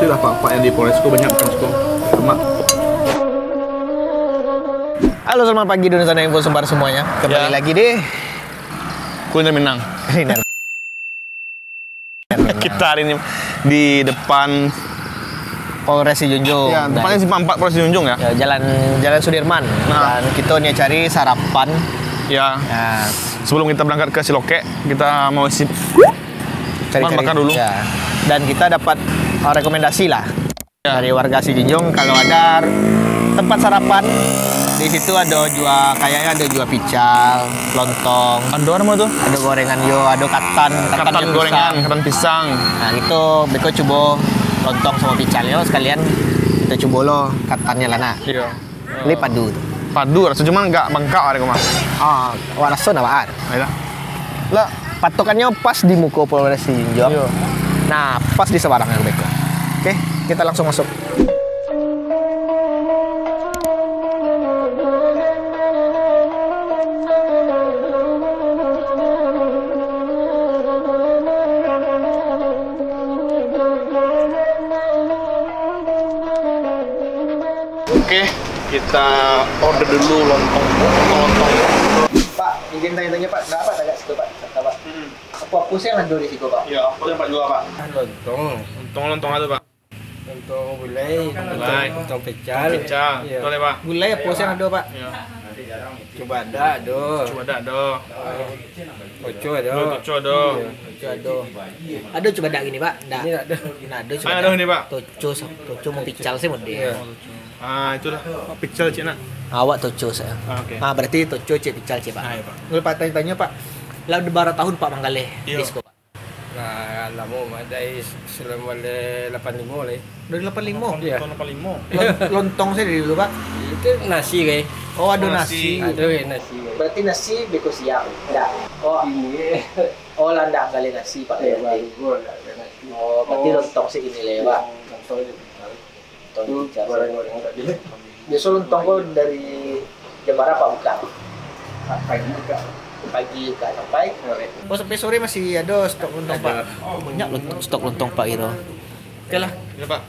Pasti lah pak yang di Polresco banyak Polresco. Sama. Halo, selamat pagi Indonesia Info Sumbar semuanya. Kembali lagi deh. Kuliner Minang. Kuliner. Kita hari ini di depan Polres Junjung. ya, depannya Simpang 4 Polres Junjung ya. Ya, Jalan Sudirman. Nah. Dan kita nih cari sarapan. Ya. Ya, Sebelum kita berangkat ke Siloke, kita mau isi cari-cari makan dulu. Ya. Dan kita dapat rekomendasi lah Ya. dari warga Junjung kalau ada tempat sarapan. Di situ kayaknya ada jual pical, lontong, Ada apa tuh? ada gorengan ada Katan gorengan, katan pisang. Nah itu beko coba lontong sama pical yo sekalian kita coba lo katannya lah nak. Iya. Ini padu tuh. Padu rasa cuman enggak bengkak ada kemah. Waraso nawaan. Ayolah. Lah patokannya pas di muka Polres Junjung. Iya. Nah pas di sebarangnya beko. Oke, kita langsung masuk. Oke, kita order dulu lontong. Pak, izin tanya-tanya Pak, enggak apa agak situ Pak, kata Pak. Apa sih yang ada di situ Pak? Iya, apa yang Pak jual Pak? Lontong ada Pak. Lontong gulai, lontong pecal. Iya. Boleh Pak. Gulai apa sih yang ada Pak? Iya. Coba ada, Coba ada. Oco ada. Coba ada. Ada coba dak gini Pak? Enggak. Ini ada. Nah, ada coba. Ada nih Pak. Toco mau pical sih mau dia. Itu dah. Picel cik nak. Awak toco saya. Oke. Berarti toco cek pical cek Pak. Iya Pak. Nggak Pak tanya Pak. Lah udah berapa tahun Pak Manggale Iya. disco Pak? Nah, lama dari selama 85 lah. Dari 85. Iya. Lontong 85. Lontong saya dari dulu Pak. Itu nasi kayak. Oh, ada Nasi. nasi. Ada kayak nasi. Berarti nasi beko siap. Enggak. Oh, lah enggak kali nasi Pak. Oh, berarti lontong sih ini lah Pak. Lontong pical. Biasa lontong kok dari jam berapa buka? Pagi buka sampai sore. Oh, sampai sore masih ada stok lontong Pak. Banyak stok lontong Pak Iro. Oke lah. Iya Pak.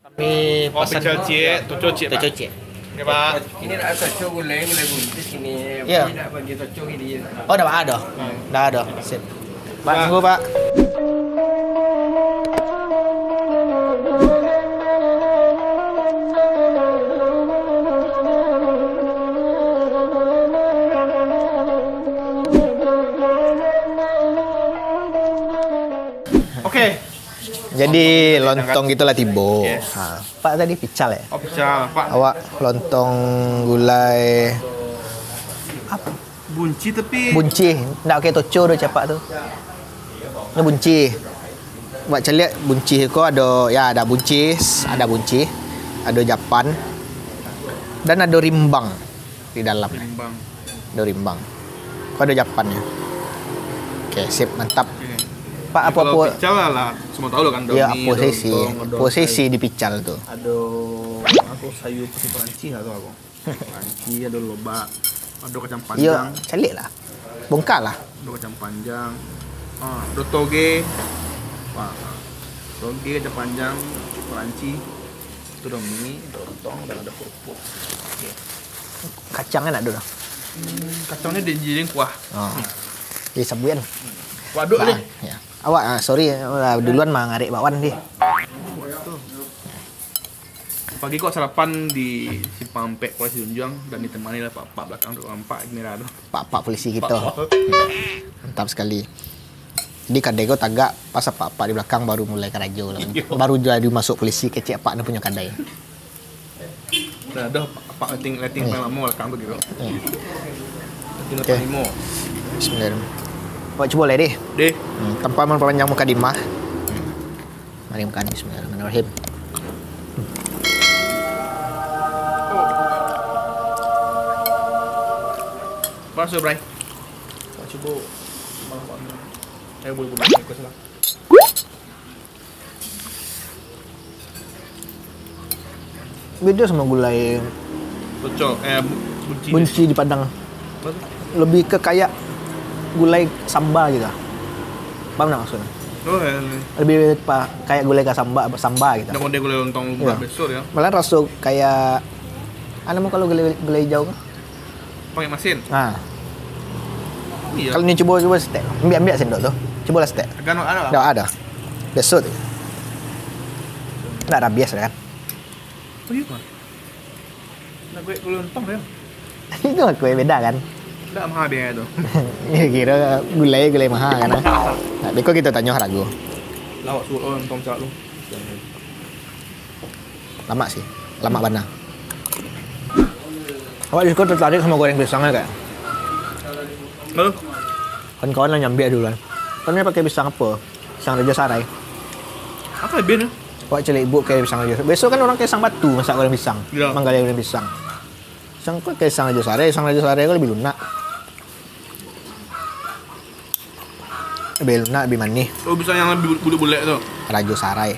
Kami Oh, picel cik, toco cik Pak. Toco cek. Oke Pak. Ini nak toco gulai buntis ini. Iya. Ini nak bagi toco ini. Oh, udah Pak ada. Udah ada. Sip. Pak, tunggu Pak. Oke. Jadi lontong gitulah tibo. Yes. Pak tadi pical ya? Oh, picel Pak. Awak lontong gulai Bunci tapi bunci. Ndak pakai toco do capak tu. Ini bunci. Buat celiak bunci ko ada buncis, ada bunci, ada japan. Dan ada rimbang di dalam. Bang. Ada rimbang. Ko ada japannya. Oke, sip, mantap. Pak Kalau apa-apa picel lah, semua tahu lo kan. ya Doni, posisi. lontong, ada Posisi di pical tu. Ada aku sayur putih peranci atau aku. Peranci ada lobak, ada kacang Ya, panjang, celik lah. Bongkar lah. ada kacang panjang. Ada toge. Toge kacang panjang, peranci. Itu ada mie, ada lontong dan ada kerupuk. Kacangnya nak ada dah. Kacangnya dijadiin kuah. Oh. Jadi sabuan. Waduk deh. Ya. Awak sorry duluan mah ngarek bakwan dia. Pagi kok sarapan di Simpang Pek Polres Junjung dan ditemani oleh Pak belakang tuh Pak Admiral. Pak polisi kita. Mantap sekali. Jadi kadai kau tagak pas pak di belakang baru mulai karajo lah. Baru jadi masuk polisi kecek pak punya kadai. Nah, ada Pak letting paling lama belakang tuh gitu. Oke. Bismillahirrahmanirrahim. Awak coba boleh deh. Deh. Tanpa memperpanjang mukadimah. Mari makan bismillahirrahmanirrahim. Masuk, Bray. Coba boleh ikut salah. Beda sama gulai Cocok, bunci di Padang. Lebih ke kayak gulai sambal gitu. Paham tak maksudnya? Oh, ya. Lebih kayak gulai samba gitu. Dah konde gulai lontong Iya. besar ya. Malah rasa kayak mau kalau gulai hijau kan? Pakai mesin. Nah, Iya. kalau ni coba stek. Ambil sendok tu. Cobalah stek. Kan ada. Dah ada. Besok tu. Nak rabies kan? Oh iya kan. Nak gulai lontong ya. Itu aku beda kan? Dah mahal dia tu. Kira gulai mahal kan? Nah, beko kita tanya ragu. Lawak suruh lontong cak lu. Lama sih. Lama benar. Awak juga tertarik sama goreng pisangnya kan? Lalu Kawan-kawan lah nyambi dulu kan. Kan dia pakai pisang apa? Pisang Raja Sarai. apa ben? Awak celik ibu kayak pisang Raja Sarai. Besok kan orang kayak pisang batu masak goreng pisang. Ya. Manggali goreng pisang. Pisang kau kayak pisang Raja Sarai. Pisang Raja Sarai kau lebih lunak. Lebih lunak, lebih manis. Oh bisa yang lebih bulat-bulat tu. Raja Sarai.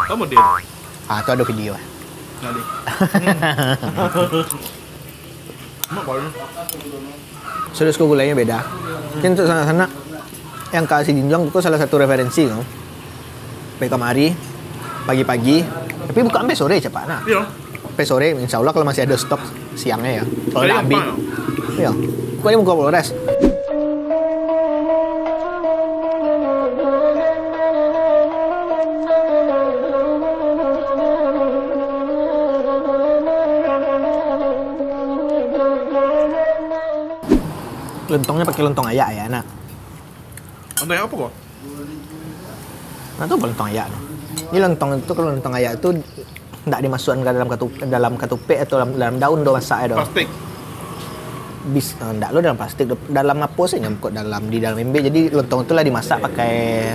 Tahu model. Ah, tu ada video. Nanti. Mak baru. Serius kau gulainya beda. Mungkin untuk sana-sana yang kasih jinjong itu salah satu referensi kan. Sampai kemari pagi-pagi, tapi buka sampai sore cepat nah. Iya. Sampai sore insya Allah kalau masih ada stok siangnya ya. Kalau Kali dah habis. apa? Iya. Kau ini buka Polres. Lontongnya pakai lontong ayak ya nak. Lontong apa kok? Nah tu apa lontong ayak tu? Ini lontong itu kalau lontong ayak itu tidak dimasukkan ke dalam katupe atau dalam daun do masak ya do. Plastik. Enggak lo dalam plastik, dalam apa sih nyangkut di dalam ember. Jadi lontong itu lah dimasak pakai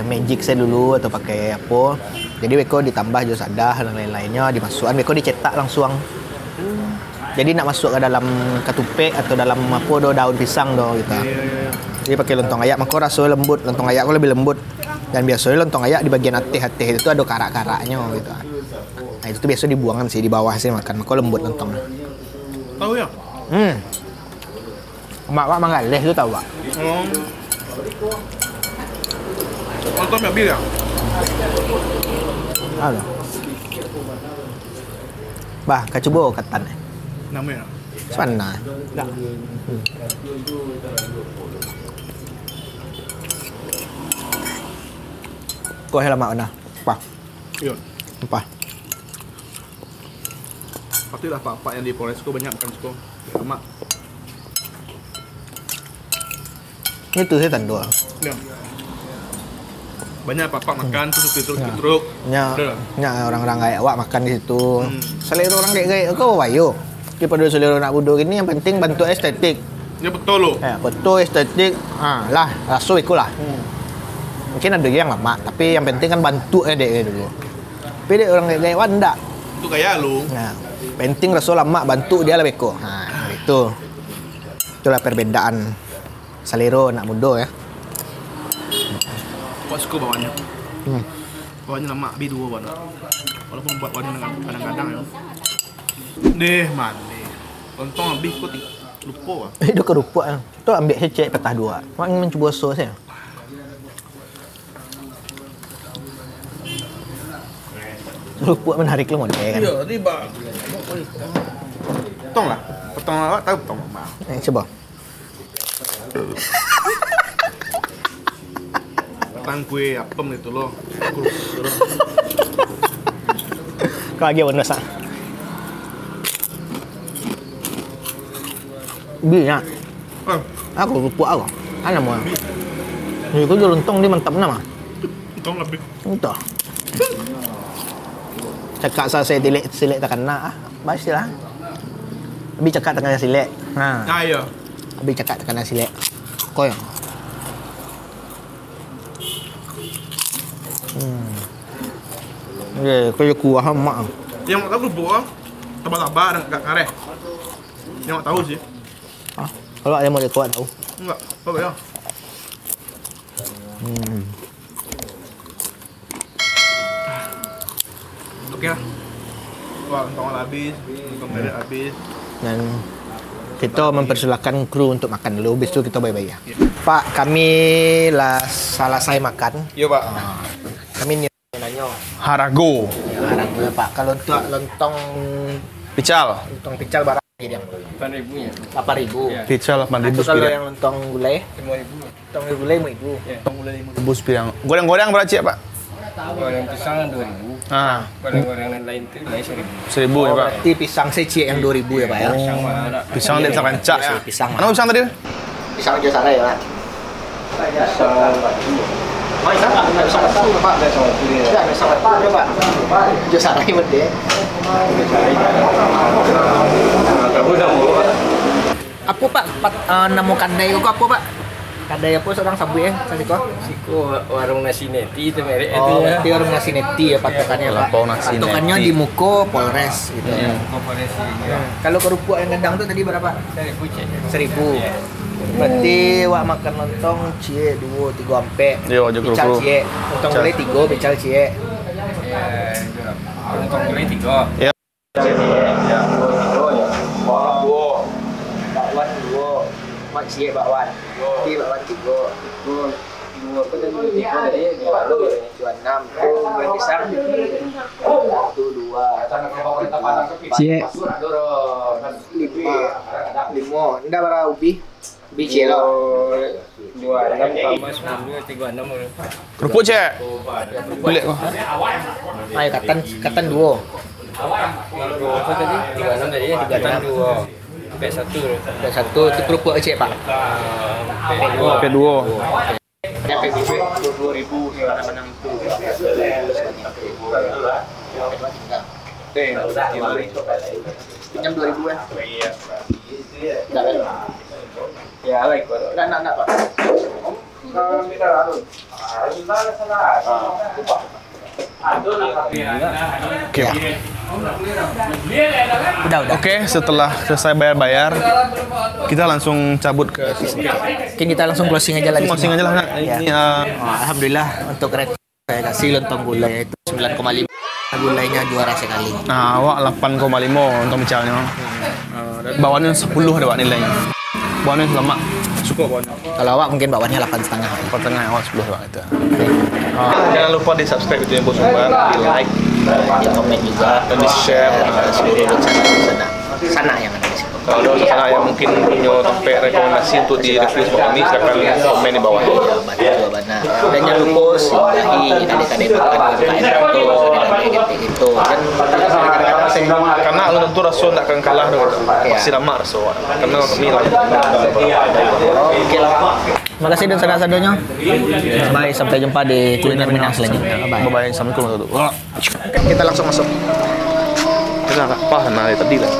magic saya dulu atau pakai apa. Jadi beko ditambah jus adah dan lain-lainnya dimasukkan, beko dicetak langsung. Jadi nak masuk ke dalam katupe atau dalam apa do daun pisang do gitu. Iya. Jadi pakai lontong ayak, maka rasanya lembut. Lontong ayak aku lebih lembut. Dan biasanya lontong ayak di bagian atih-atih itu ada karak-karaknya gitu. Nah itu tuh biasa dibuangan sih di bawah sih makan, maka lembut lontongnya. Tahu ya? Mak Mangaleh tu tahu tak? Oh. Lontong ambil ya? Ada. Bah, kau cuba katan. Namanya. Sana. Tak. Kau helak mak mana? Apa? Iya. Apa? Pastilah pak yang di Polres ko banyak makan suko. Lama. Itu saya tandu. Ya. Banyak pak makan terus truk. Nya orang-orang kayak awak makan di situ. Hmm. Selera orang kayak kau wayo. Daripada selera nak bodoh gini yang penting bantu estetik. Ya betul lo. Betul estetik. Lah, rasu ikut lah. Mungkin ada yang lama, tapi yang penting kan bantu dek dulu. Tapi dek orang kayak wan enggak. Itu kayak lu. Nah, penting rasu lama bantu dia lah beko. Itu. Itulah perbedaan selera nak muda ya. Buat suko bawahnya. Bawahnya lama bi dua bawah. Walaupun buat bawahnya kadang-kadang ya. Deh man deh. Lontong habis kok lupa ah. Itu kerupuk ah. Tu ambil cecek petah dua. Mak ingin mencuba sos ya. Kerupuk menarik lu model kan. Iya, tadi bang. Potong lah. Potong awak tahu potong bang. Coba. Tang kue apem itu loh. Kau lagi warna sah. Biar. Aku kerupuk aku. Ana mau. Ni kau jual lontong dia mantap nama. Potong lebih. Entah. Cakap saya silek tak kena baiklah. Habis cakap tak kena silek. Ah iya. Habis cakap tak kena silek. Kau yang. Kau je kuah mak. Yang tak tahu kerupuk ah. Tabak-tabak dan gak kareh. Yang tak tahu sih. Kalau ada mau dia kuat tahu. Enggak. Apa ya? Oke lah. Wah, lontong habis, lontong merah habis. Dan kita mempersilakan kru untuk makan dulu. Habis itu kita bye-bye ya. Pak, kami lah selesai makan. Iya Pak. Kami nanya Harago. ya harap ya Pak. Kalau untuk lontong Pical. pical barang dia 8.000 ya. 8.000. Iya. Pical 8.000 Itu kalau yang lontong gulai, 5.000. lontong gulai 5.000. Rebus pirang. Goreng-goreng berapa Cik Pak? Goreng pisang 2.000. Ah, Goreng-gorengan lain tuh lain 1.000. 1.000 ya Pak. Berarti pisang secik yang 2.000 ya Pak ya. Pisang mana? Pisang dia pisang rancak ya. Pisang. Mana pisang tadi? Pisang aja sana ya Pak. Pisang Oh, pisang Pak, pisang betul Pak. Sudah pisang betul ya Pak. Aja sana ya Pak. Apa Pak? Nemu kadai kok apa Pak? Kadai apa seorang sabu ya? Sasiko? Siko warung nasi neti itu merek itu Oh, ya. berarti orang nasi neti ya patokannya Pak. Lampau nasi Patokannya neti. di Muko Polres gitu ya. Komponesi Kalau kerupuk yang gendang tuh tadi berapa? 1.000 cek. 1.000. Berarti wak makan lontong cie 2 3 ampe. Yo, aja Bical kerupuk. cie. Lontong gulai 3 bical cie. Lontong gulai 3. Ya. Bakwan 2. Mak cie bakwan. Di bakwan 3. Dua apa tadi? 3 tadi 26. Goreng pisang. 1 2. Cie. 5. Ndak bara ubi. Ubi cie lo. 26 tambah 10 36. Kerupuk Cik. Kulit kok. Ayo katan 2. Apa tadi? 36 tadi, 36 2. P1. Ada 1 itu kerupuk cie Pak. Oke, 2. Ada PBB 2.000 sekarang menang itu. Pinjam 2.000 kan? Enggak kan? Ya, like kok. Enggak Pak. Oke. Pak. Udah. Oke, setelah selesai bayar-bayar, kita langsung cabut ke Mungkin kita langsung closing aja lagi. closing aja lah. Nak. Ini Alhamdulillah untuk rate saya kasih lontong gulai itu 9,5. Gulainya juara sekali. nah, awak 8,5 untuk micalnya. Bawahnya 10 ada Pak nilainya. Bawahnya selamat. Cukup bawahnya. Kalau awak mungkin bawahnya 8,5. 4,5 awak 10 Pak itu. Jangan lupa di subscribe itu yang Bos Umbar, di like, Di komen juga. dan di share. Seluruh sana yang ada di situ. Kalau ada sana yang mungkin punya topik rekomendasi untuk di review sama kami, silakan komen di bawah. Jawabannya. Dan jangan lupa singgahi adik-adik makan UMKM itu, adik-adik gitu. Dan kadang-kadang saya Karena lu tentu Rasul tidak akan kalah dengan pasti lama Rasul. Karena kami lagi. oke lah. Terima kasih dan saudara-saudaranya. Bye, sampai jumpa di kuliner Minang selanjutnya. Bye. Bye-bye. Assalamualaikum warahmatullahi wabarakatuh. Kita langsung masuk. Kita nggak apa, nah tadi lah.